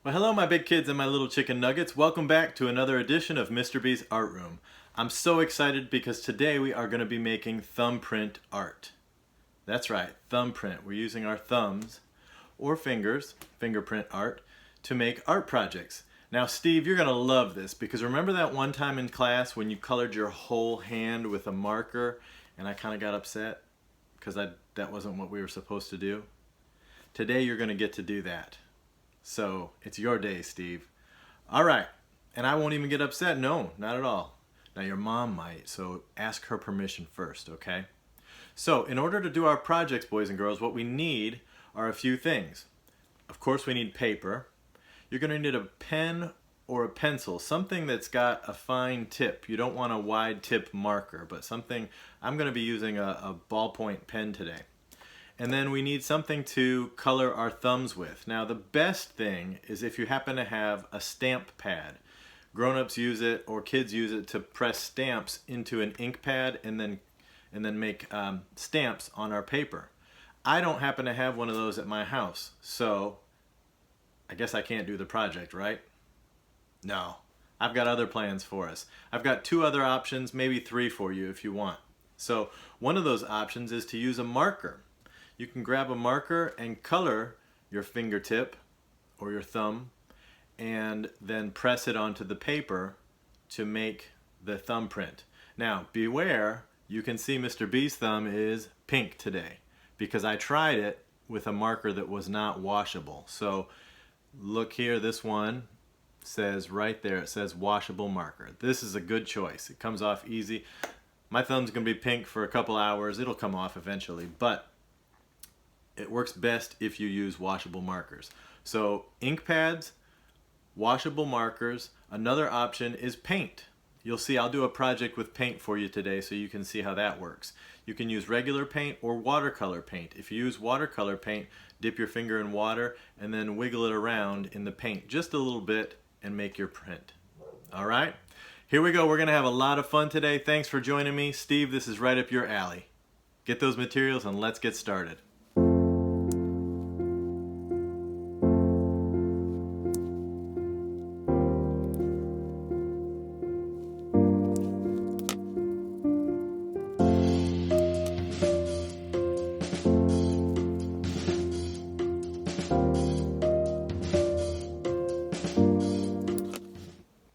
Well, hello my big kids and my little chicken nuggets. Welcome back to another edition of Mr. B's Art Room. I'm so excited because today we are going to be making thumbprint art. That's right, thumbprint. We're using our thumbs or fingers, fingerprint art, to make art projects. Now Steve, you're going to love this because remember that one time in class when you colored your whole hand with a marker and I kind of got upset because that wasn't what we were supposed to do? Today you're going to get to do that. So it's your day, Steve. All right, and I won't even get upset. No, not at all. Now your mom might, so ask her permission first, okay? So in order to do our projects, boys and girls, what we need are a few things. Of course, we need paper. You're going to need a pen or a pencil, something that's got a fine tip. You don't want a wide tip marker, but something, I'm going to be using a ballpoint pen today. And then we need something to color our thumbs with. Now the best thing is if you happen to have a stamp pad. Grown-ups use it or kids use it to press stamps into an ink pad and then make stamps on our paper. I don't happen to have one of those at my house, so I guess I can't do the project, right? No, I've got other plans for us. I've got two other options, maybe three for you if you want. So one of those options is to use a marker. You can grab a marker and color your fingertip or your thumb and then press it onto the paper to make the thumbprint. Now beware, you can see Mr. B's thumb is pink today because I tried it with a marker that was not washable. So look here, this one says right there, it says washable marker. This is a good choice. It comes off easy. My thumb's gonna be pink for a couple hours. It'll come off eventually, but it works best if you use washable markers. So ink pads, washable markers. Another option is paint. You'll see I'll do a project with paint for you today so you can see how that works. You can use regular paint or watercolor paint. If you use watercolor paint, dip your finger in water and then wiggle it around in the paint just a little bit and make your print. All right, here we go. We're gonna have a lot of fun today. Thanks for joining me. Steve, this is right up your alley. Get those materials and let's get started.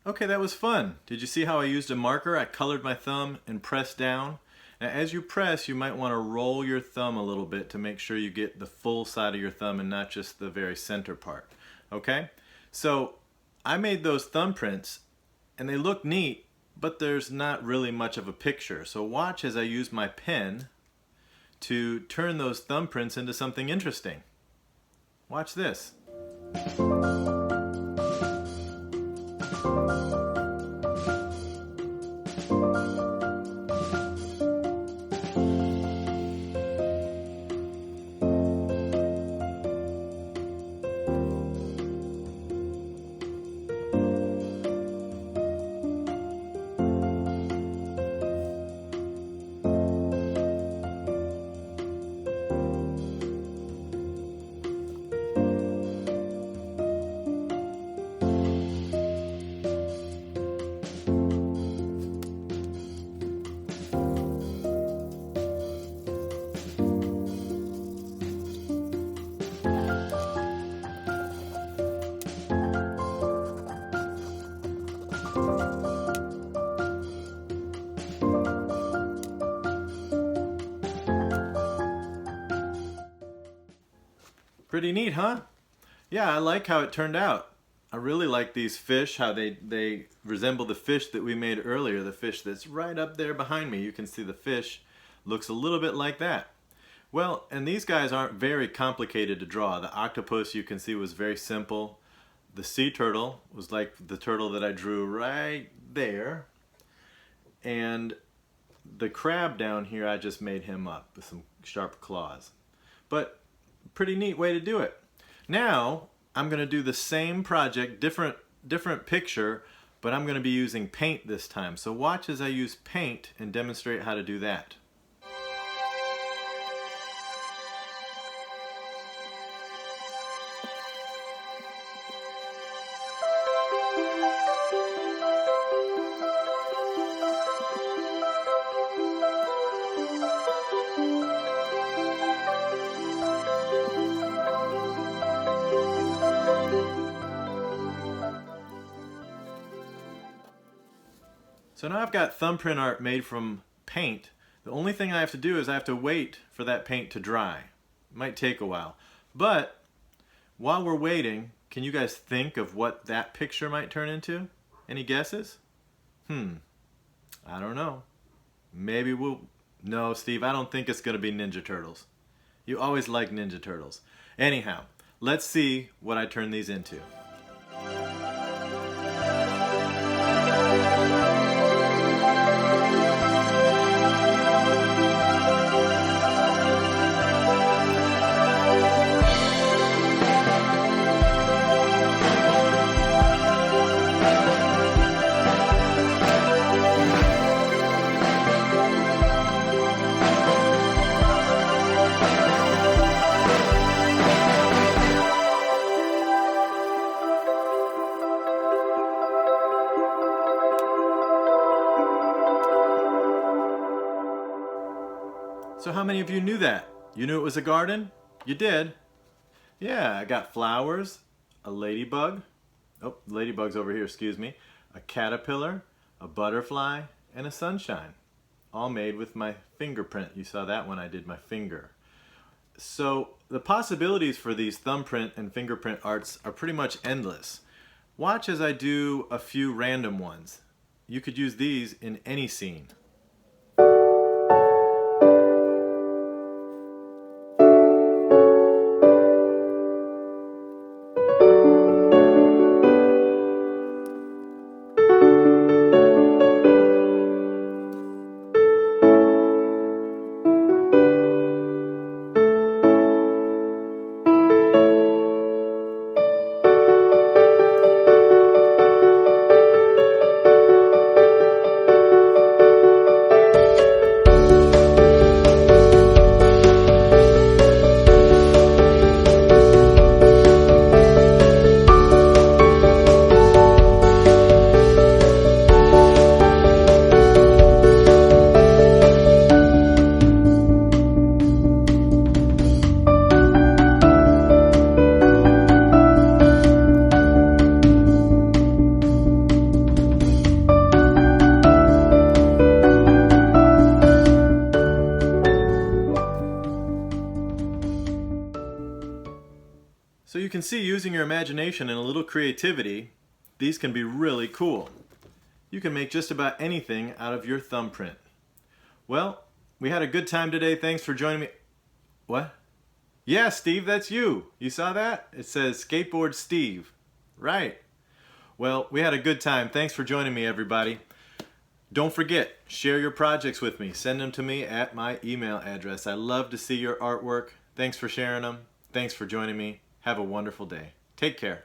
Okay, that was fun. Did you see how I used a marker? I colored my thumb and pressed down. Now as you press, you might want to roll your thumb a little bit to make sure you get the full side of your thumb and not just the very center part. Okay? So I made those thumbprints and they look neat, but there's not really much of a picture. So watch as I use my pen to turn those thumbprints into something interesting. Watch this. Pretty neat, huh? Yeah, I like how it turned out. I really like these fish, how they resemble the fish that we made earlier, the fish that's right up there behind me. You can see the fish looks a little bit like that. Well, and these guys aren't very complicated to draw. The octopus you can see was very simple. The sea turtle was like the turtle that I drew right there. And the crab down here, I just made him up with some sharp claws. But pretty neat way to do it. Now I'm going to do the same project, different picture, but I'm going to be using paint this time. So watch as I use paint and demonstrate how to do that. So now I've got thumbprint art made from paint. The only thing I have to do is I have to wait for that paint to dry. It might take a while. But while we're waiting, can you guys think of what that picture might turn into? Any guesses? I don't know. Maybe we'll... No, Steve, I don't think it's going to be Ninja Turtles. You always like Ninja Turtles. Anyhow, let's see what I turn these into. So how many of you knew that? You knew it was a garden? You did. Yeah, I got flowers, a ladybug. Oh, the ladybug's over here, excuse me. A caterpillar, a butterfly, and a sunshine. All made with my fingerprint. You saw that when I did my finger. So the possibilities for these thumbprint and fingerprint arts are pretty much endless. Watch as I do a few random ones. You could use these in any scene. So you can see, using your imagination and a little creativity, these can be really cool. You can make just about anything out of your thumbprint. Well, we had a good time today. Thanks for joining me. What? Yeah, Steve, that's you. You saw that? It says Skateboard Steve. Right. Well, we had a good time. Thanks for joining me, everybody. Don't forget, share your projects with me. Send them to me at my email address. I love to see your artwork. Thanks for sharing them. Thanks for joining me. Have a wonderful day. Take care.